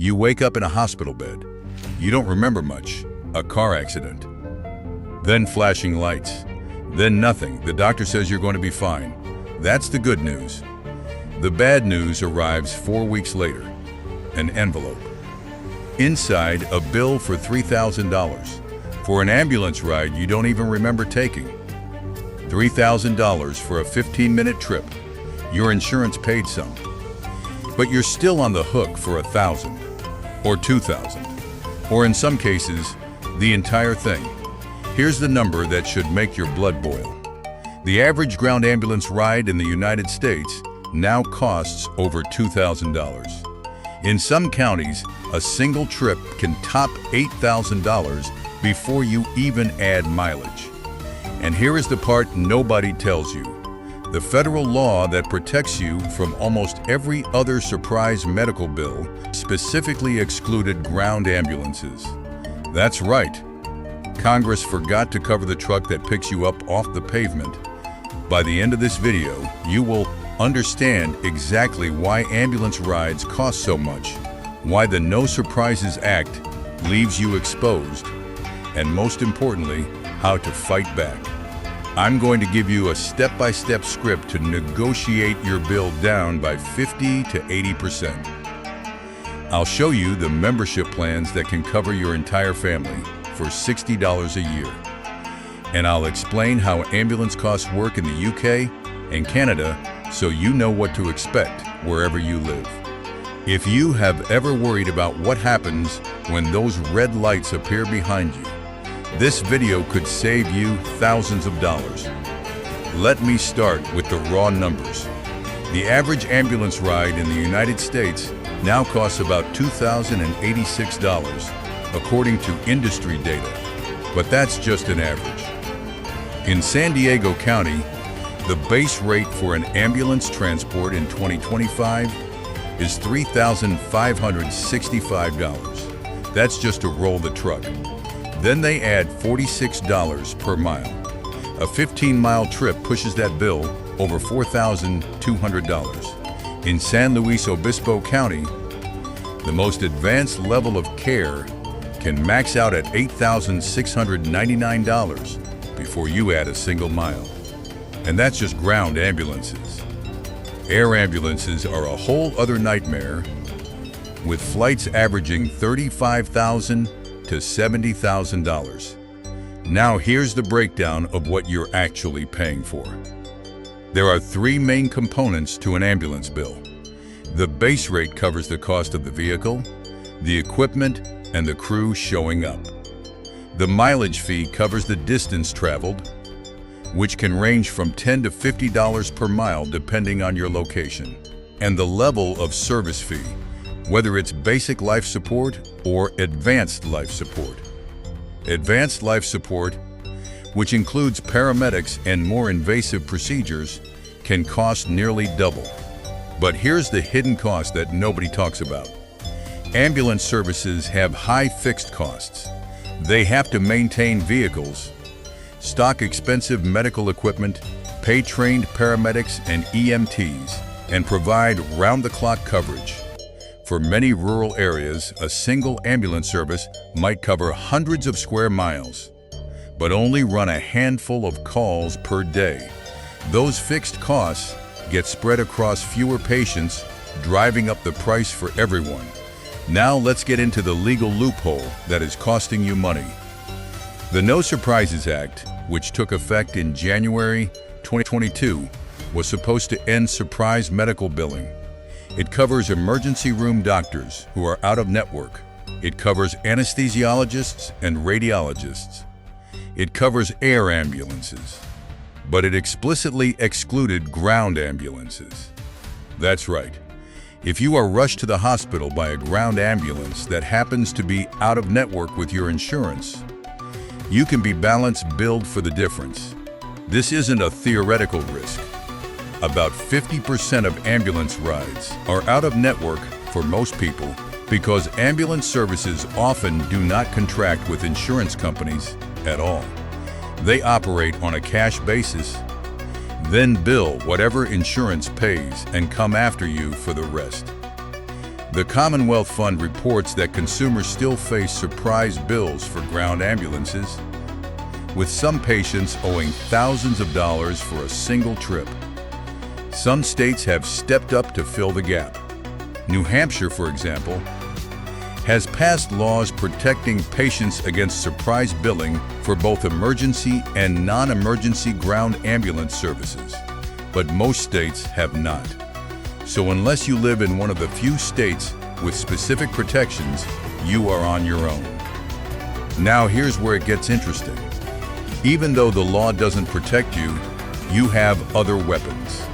You wake up in a hospital bed. You don't remember much. A car accident. Then flashing lights. Then nothing. The doctor says you're going to be fine. That's the good news. The bad news arrives 4 weeks later. An envelope. Inside, a bill for $3,000 for an ambulance ride you don't even remember taking. $3,000 for a 15-minute trip. Your insurance paid some. But you're still on the hook for $1,000 or $2,000, or in some cases, the entire thing. Here's the number that should make your blood boil. The average ground ambulance ride in the United States now costs over $2,000. In some counties, a single trip can top $8,000 before you even add mileage. And here is the part nobody tells you. The federal law that protects you from almost every other surprise medical bill specifically excluded ground ambulances. That's right. Congress forgot to cover the truck that picks you up off the pavement. By the end of this video, you will understand exactly why ambulance rides cost so much, why the No Surprises Act leaves you exposed, and most importantly, how to fight back. I'm going to give you a step-by-step script to negotiate your bill down by 50 to 80%. I'll show you the membership plans that can cover your entire family for $60 a year. And I'll explain how ambulance costs work in the UK and Canada so you know what to expect wherever you live. If you have ever worried about what happens when those red lights appear behind you, this video could save you thousands of dollars. Let me start with the raw numbers. The average ambulance ride in the United States now costs about $2,086, according to industry data, but that's just an average. In San Diego County, the base rate for an ambulance transport in 2025 is $3,565. That's just to roll the truck. Then they add $46 per mile. A 15-mile trip pushes that bill over $4,200. In San Luis Obispo County, the most advanced level of care can max out at $8,699 before you add a single mile. And that's just ground ambulances. Air ambulances are a whole other nightmare, with flights averaging $35,000 to $70,000. Now here's the breakdown of what you're actually paying for. There are three main components to an ambulance bill. The base rate covers the cost of the vehicle, the equipment, and the crew showing up. The mileage fee covers the distance traveled, which can range from $10 to $50 per mile depending on your location. And the level of service fee, whether it's basic life support or advanced life support. Advanced life support, which includes paramedics and more invasive procedures, can cost nearly double. But here's the hidden cost that nobody talks about. Ambulance services have high fixed costs. They have to maintain vehicles, stock expensive medical equipment, pay trained paramedics and EMTs, and provide round-the-clock coverage. For many rural areas, a single ambulance service might cover hundreds of square miles, but only run a handful of calls per day. Those fixed costs get spread across fewer patients, driving up the price for everyone. Now let's get into the legal loophole that is costing you money. The No Surprises Act, which took effect in January 2022, was supposed to end surprise medical billing. It covers emergency room doctors who are out of network. It covers anesthesiologists and radiologists. It covers air ambulances. But it explicitly excluded ground ambulances. That's right. If you are rushed to the hospital by a ground ambulance that happens to be out of network with your insurance, you can be balance billed for the difference. This isn't a theoretical risk. About 50% of ambulance rides are out of network for most people because ambulance services often do not contract with insurance companies at all. They operate on a cash basis, then bill whatever insurance pays and come after you for the rest. The Commonwealth Fund reports that consumers still face surprise bills for ground ambulances, with some patients owing thousands of dollars for a single trip. Some states have stepped up to fill the gap. New Hampshire, for example, has passed laws protecting patients against surprise billing for both emergency and non-emergency ground ambulance services, but most states have not. So unless you live in one of the few states with specific protections, you are on your own. Now here's where it gets interesting. Even though the law doesn't protect you, you have other weapons.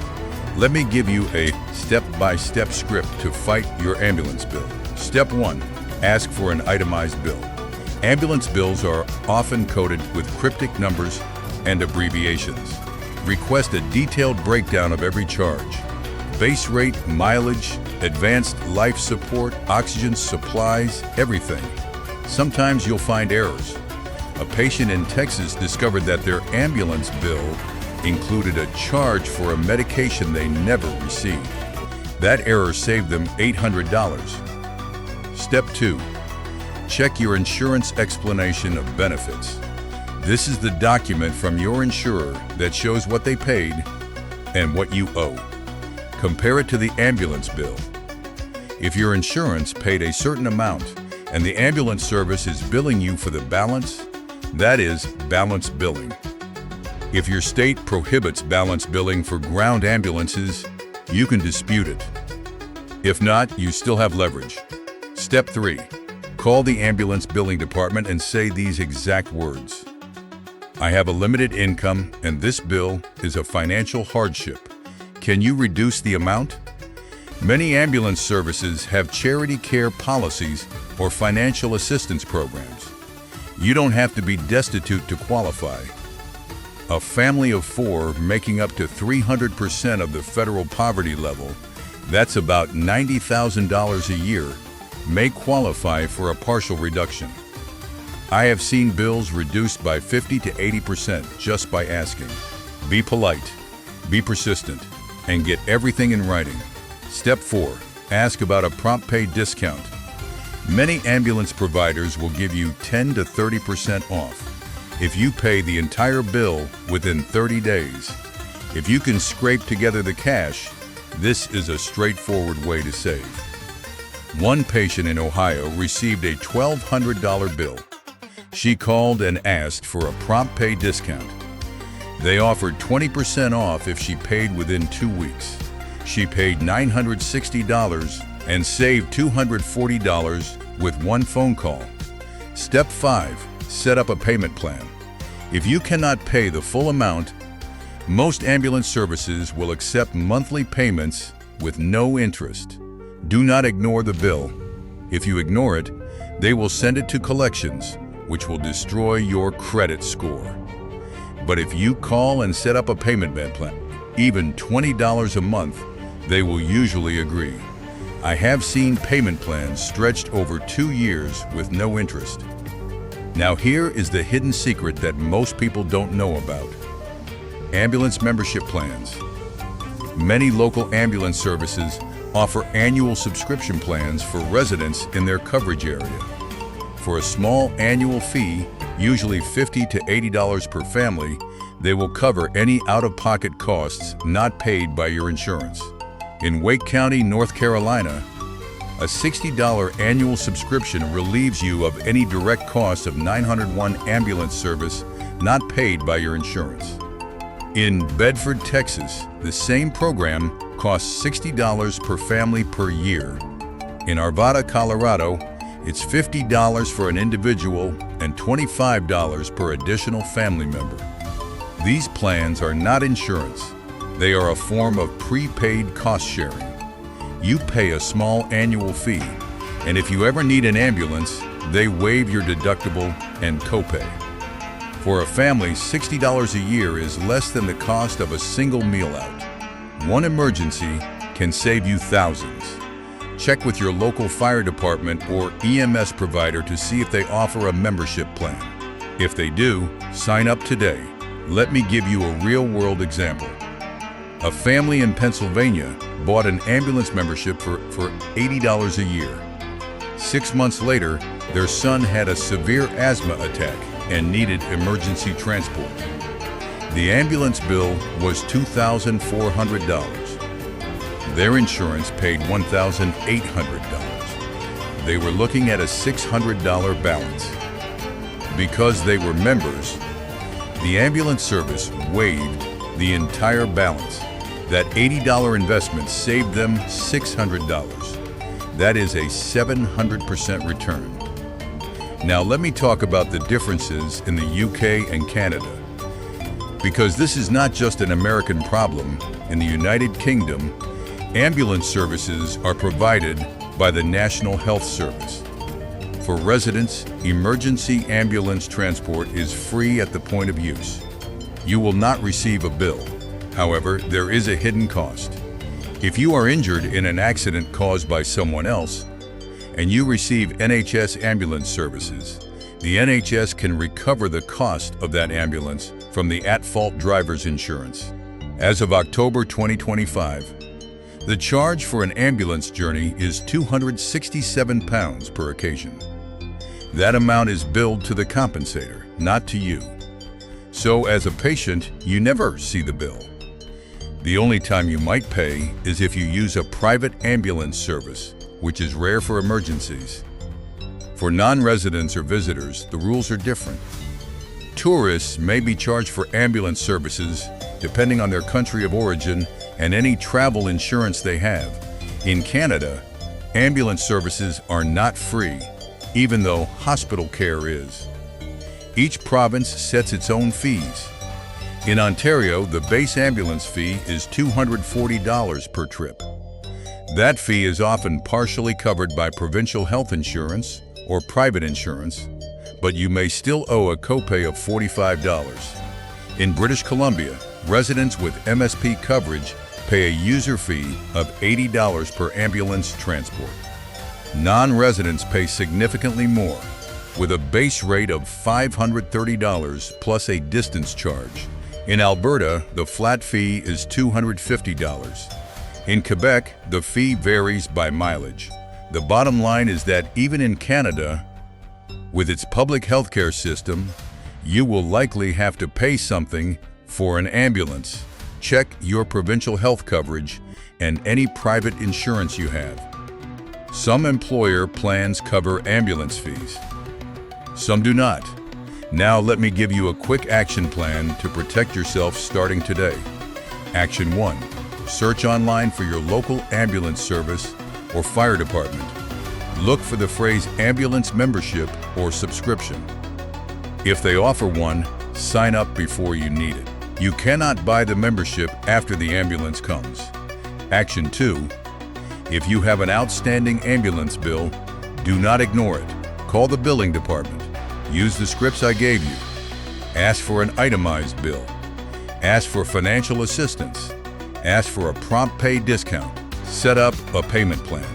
Let me give you a step-by-step script to fight your ambulance bill. Step 1. Ask for an itemized bill. Ambulance bills are often coded with cryptic numbers and abbreviations. Request a detailed breakdown of every charge: base rate, mileage, advanced life support, oxygen supplies, everything. Sometimes you'll find errors. A patient in Texas discovered that their ambulance bill included a charge for a medication they never received. That error saved them $800. Step 2. Check your insurance explanation of benefits. This is the document from your insurer that shows what they paid and what you owe. Compare it to the ambulance bill. If your insurance paid a certain amount and the ambulance service is billing you for the balance, that is balance billing. If your state prohibits balance billing for ground ambulances, you can dispute it. If not, you still have leverage. Step 3. Call the ambulance billing department and say these exact words: I have a limited income and this bill is a financial hardship. Can you reduce the amount? Many ambulance services have charity care policies or financial assistance programs. You don't have to be destitute to qualify. A family of 4 making up to 300% of the federal poverty level, that's about $90,000 a year, may qualify for a partial reduction. I have seen bills reduced by 50 to 80% just by asking. Be polite, be persistent, and get everything in writing. Step 4. Ask about a prompt pay discount. Many ambulance providers will give you 10 to 30% off if you pay the entire bill within 30 days. If you can scrape together the cash, this is a straightforward way to save. One patient in Ohio received a $1,200 bill. She called and asked for a prompt pay discount. They offered 20% off if she paid within 2 weeks. She paid $960 and saved $240 with one phone call. Step 5. Set up a payment plan. If you cannot pay the full amount, most ambulance services will accept monthly payments with no interest. Do not ignore the bill. If you ignore it, they will send it to collections, which will destroy your credit score. But if you call and set up a payment plan, even $20 a month, they will usually agree. I have seen payment plans stretched over 2 years with no interest. Now here is the hidden secret that most people don't know about. Ambulance membership plans. Many local ambulance services offer annual subscription plans for residents in their coverage area. For a small annual fee, usually $50 to $80 per family, they will cover any out-of-pocket costs not paid by your insurance. In Wake County, North Carolina, a $60 annual subscription relieves you of any direct costs of 911 ambulance service not paid by your insurance. In Bedford, Texas, the same program costs $60 per family per year. In Arvada, Colorado, it's $50 for an individual and $25 per additional family member. These plans are not insurance. They are a form of prepaid cost sharing. You pay a small annual fee, and if you ever need an ambulance, they waive your deductible and copay. For a family, $60 a year is less than the cost of a single meal out. One emergency can save you thousands. Check with your local fire department or EMS provider to see if they offer a membership plan. If they do, sign up today. Let me give you a real-world example. A family in Pennsylvania bought an ambulance membership for $80 a year. 6 months later, their son had a severe asthma attack and needed emergency transport. The ambulance bill was $2,400. Their insurance paid $1,800. They were looking at a $600 balance. Because they were members, the ambulance service waived the entire balance. That $80 investment saved them $600. That is a 700% return. Now let me talk about the differences in the UK and Canada. Because this is not just an American problem, in the United Kingdom, ambulance services are provided by the National Health Service. For residents, emergency ambulance transport is free at the point of use. You will not receive a bill. However, there is a hidden cost. If you are injured in an accident caused by someone else, and you receive NHS ambulance services, the NHS can recover the cost of that ambulance from the at-fault driver's insurance. As of October 2025, the charge for an ambulance journey is £267 per occasion. That amount is billed to the compensator, not to you. So as a patient, you never see the bill. The only time you might pay is if you use a private ambulance service, which is rare for emergencies. For non-residents or visitors, the rules are different. Tourists may be charged for ambulance services depending on their country of origin and any travel insurance they have. In Canada, ambulance services are not free, even though hospital care is. Each province sets its own fees. In Ontario, the base ambulance fee is $240 per trip. That fee is often partially covered by provincial health insurance or private insurance, but you may still owe a copay of $45. In British Columbia, residents with MSP coverage pay a user fee of $80 per ambulance transport. Non-residents pay significantly more, with a base rate of $530 plus a distance charge. In Alberta, the flat fee is $250. In Quebec, the fee varies by mileage. The bottom line is that even in Canada, with its public healthcare system, you will likely have to pay something for an ambulance. Check your provincial health coverage and any private insurance you have. Some employer plans cover ambulance fees. Some do not. Now let me give you a quick action plan to protect yourself starting today. Action 1. Search online for your local ambulance service or fire department. Look for the phrase ambulance membership or subscription. If they offer one, sign up before you need it. You cannot buy the membership after the ambulance comes. Action 2. If you have an outstanding ambulance bill, do not ignore it. Call the billing department. Use the scripts I gave you. Ask for an itemized bill. Ask for financial assistance. Ask for a prompt pay discount. Set up a payment plan.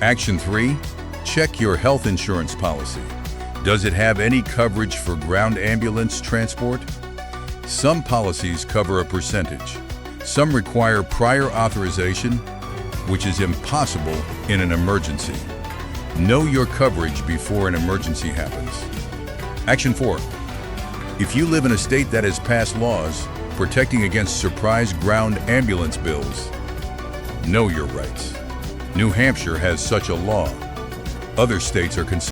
Action 3. Check your health insurance policy. Does it have any coverage for ground ambulance transport? Some policies cover a percentage. Some require prior authorization, which is impossible in an emergency. Know your coverage before an emergency happens. Action 4. If you live in a state that has passed laws protecting against surprise ground ambulance bills, know your rights. New Hampshire has such a law. Other states are considering